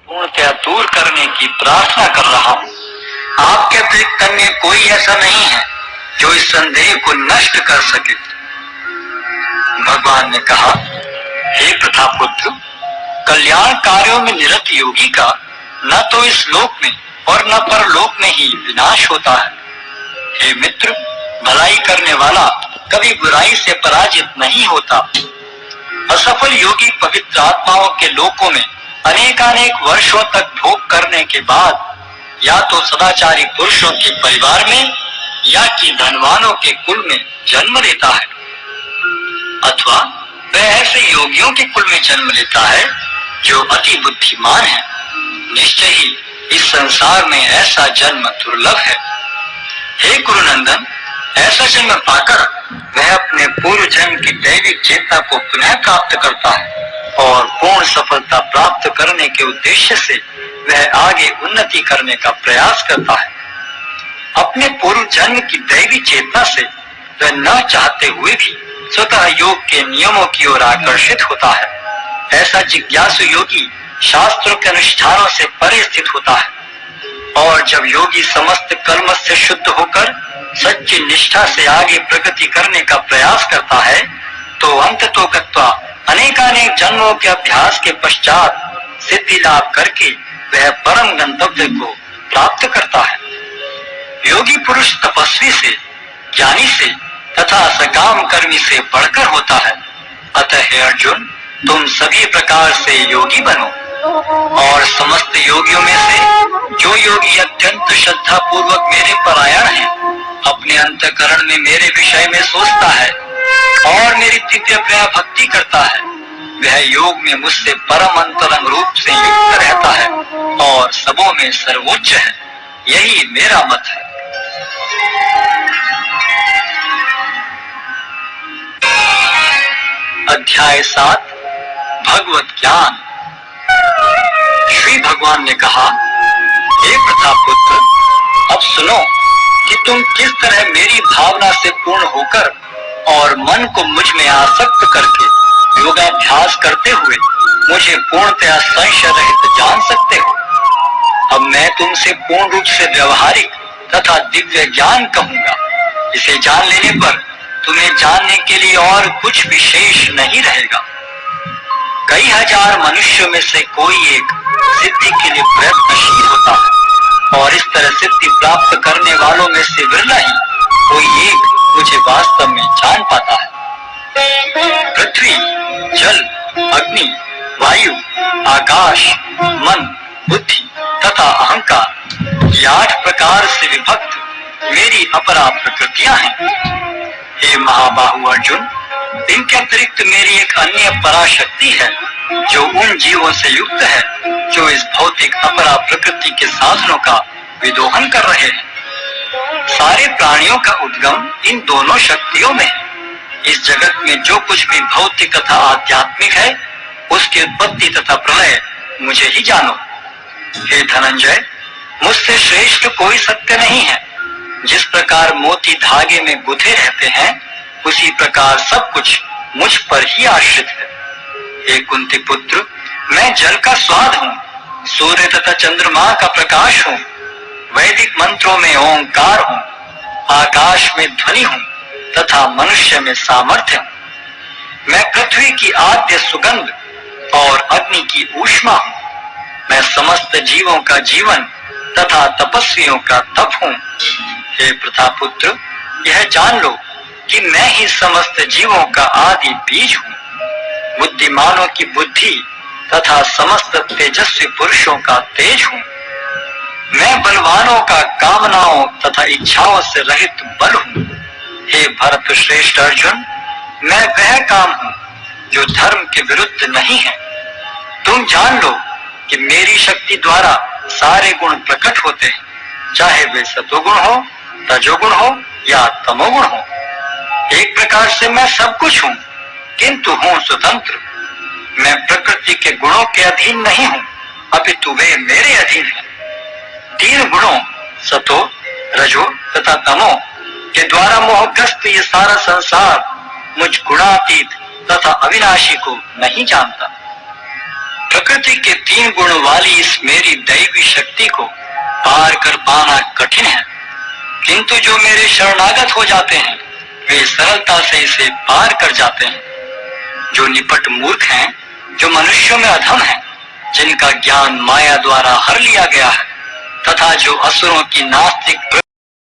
पूर्णतया दूर करने की प्रार्थना कर रहा हूँ। आपके अतिरिक्त अन्य कोई ऐसा नहीं है जो इस संदेह को नष्ट कर सके। भगवान ने कहा, हे प्रथापुत्र, कल्याण कार्यों में निरत योगी का न तो इस लोक में और न परलोक में ही विनाश होता है। हे मित्र, भलाई करने वाला कभी बुराई से पराजित नहीं होता। असफल योगी पवित्र आत्माओं के लोकों में अनेकानेक वर्षों तक भोग करने के बाद या तो सदाचारी पुरुषों के परिवार में या कि धनवानों के कुल में जन्म लेता है, अथवा वह ऐसे योगियों के कुल में जन्म लेता है जो अति बुद्धिमान है। निश्चय ही इस संसार में ऐसा जन्म दुर्लभ है। हे कुरुनंदन, ऐसा जन्म पाकर वह अपने पूर्व जन्म की दैविक चेतना को पुनः प्राप्त करता है और पूर्ण सफलता प्राप्त करने के उद्देश्य से वह आगे उन्नति करने का प्रयास करता है। अपने पूर्व जन्म की दैवी चेतना से वह न चाहते हुए भी स्वतः योग के नियमों की ओर आकर्षित होता है। ऐसा जिज्ञासु योगी शास्त्रों के अनुष्ठानों से परे स्थित होता है और जब योगी समस्त कर्म से शुद्ध होकर सच्ची निष्ठा से आगे प्रगति करने का प्रयास करता है तो अंततोगत्वा अनेकानेक जन्मों के अभ्यास के पश्चात सिद्धि लाभ करके वह परम गंतव्य को प्राप्त करता है। योगी पुरुष तपस्वी से, ज्ञानी से तथा सकाम कर्मी से बढ़कर होता है। अतः हे अर्जुन, तुम सभी प्रकार से योगी बनो और समस्त योगियों में से जो योगी अत्यंत श्रद्धा पूर्वक मेरे परायण है, अपने अंतःकरण में मेरे विषय में सोचता है और मेरी तृतीय प्रिय भक्ति करता है, वह योग में मुझसे परम अंतरंग रूप से युक्त रहता है और सबों में सर्वोच्च है। यही मेरा मत है। अध्याय 7 भगवत ज्ञान। श्री भगवान ने कहा, हे प्रथापुत्र, अब सुनो कि तुम किस तरह मेरी भावना से पूर्ण होकर और मन को मुझ में आसक्त करके योगाभ्यास करते हुए मुझे पूर्णतया संशय रहित जान सकते हो। अब मैं तुमसे पूर्ण रूप से व्यवहारिक तथा दिव्य ज्ञान कहूंगा। इसे जान लेने पर तुम्हें जानने के लिए और कुछ विशेष नहीं रहेगा। कई हजार मनुष्यों में से कोई एक सिद्धि के लिए प्रयत्नशील होता है और इस तरह सिद्धि प्राप्त करने वालों में से विरला ही कोई एक मुझे वास्तव में जान पाता है। पृथ्वी, जल, अग्नि, वायु, आकाश, मन, बुद्धि तथा अहंकार, ये 8 प्रकार से विभक्त मेरी अपरा प्रकृतियां हैं। हे महाबाहु अर्जुन, इनके अतिरिक्त मेरी एक अन्य पराशक्ति है जो उन जीवों से युक्त है जो इस भौतिक अपरा प्रकृति के साधनों का विदोहन कर रहे हैं। सारे प्राणियों का उद्गम इन दोनों शक्तियों में है। इस जगत में जो कुछ भी भौतिक तथा आध्यात्मिक है उसकी उत्पत्ति तथा प्रलय मुझे ही जानो। हे धनंजय, मुझसे श्रेष्ठ कोई सत्य नहीं है। जिस प्रकार मोती धागे में गुथे रहते हैं उसी प्रकार सब कुछ मुझ पर ही आश्रित है। हे कुंती पुत्र, मैं जल का स्वाद हूँ, सूर्य तथा चंद्रमा का प्रकाश हूँ, वैदिक मंत्रों में ओंकार हूँ, आकाश में ध्वनि हूँ तथा मनुष्य में सामर्थ्य हूँ। मैं पृथ्वी की आद्य सुगंध और अग्नि की ऊष्मा हूँ। मैं समस्त जीवों का जीवन तथा तपस्वियों का तप हूँ। हे प्रथापुत्र, यह जान लो कि मैं ही समस्त जीवों का आदि बीज हूँ। बुद्धिमानों की बुद्धि तथा समस्त तेजस्वी पुरुषों का तेज हूँ। मैं बलवानों का कामनाओं तथा इच्छाओं से रहित बल हूँ। हे भरत श्रेष्ठ अर्जुन, मैं वह काम हूँ जो धर्म के विरुद्ध नहीं है। तुम जान लो कि मेरी शक्ति द्वारा सारे गुण प्रकट होते हैं, चाहे वे सतोगुण हो, रजोगुण हो या तमोगुण हो। एक प्रकार से मैं सब कुछ हूँ, किंतु हूँ स्वतंत्र। मैं प्रकृति के गुणों के अधीन नहीं हूँ, अपितु वे मेरे अधीन हैं। 3 गुणों सतो, रजो तथा तमो के द्वारा मोहग्रस्त ये सारा संसार मुझ गुणातीत तथा अविनाशी को नहीं जानता। प्रकृति प्रकृति के 3 गुण वाली इस मेरी दैवी शक्ति को पार कर पाना कठिन है, किंतु जो मेरे शरणागत हो जाते हैं वे सरलता से इसे पार कर जाते हैं। जो निपट मूर्ख हैं, जो मनुष्यों में अधम हैं, जिनका ज्ञान माया द्वारा हर लिया गया है, तथा जो असुरों की नास्तिक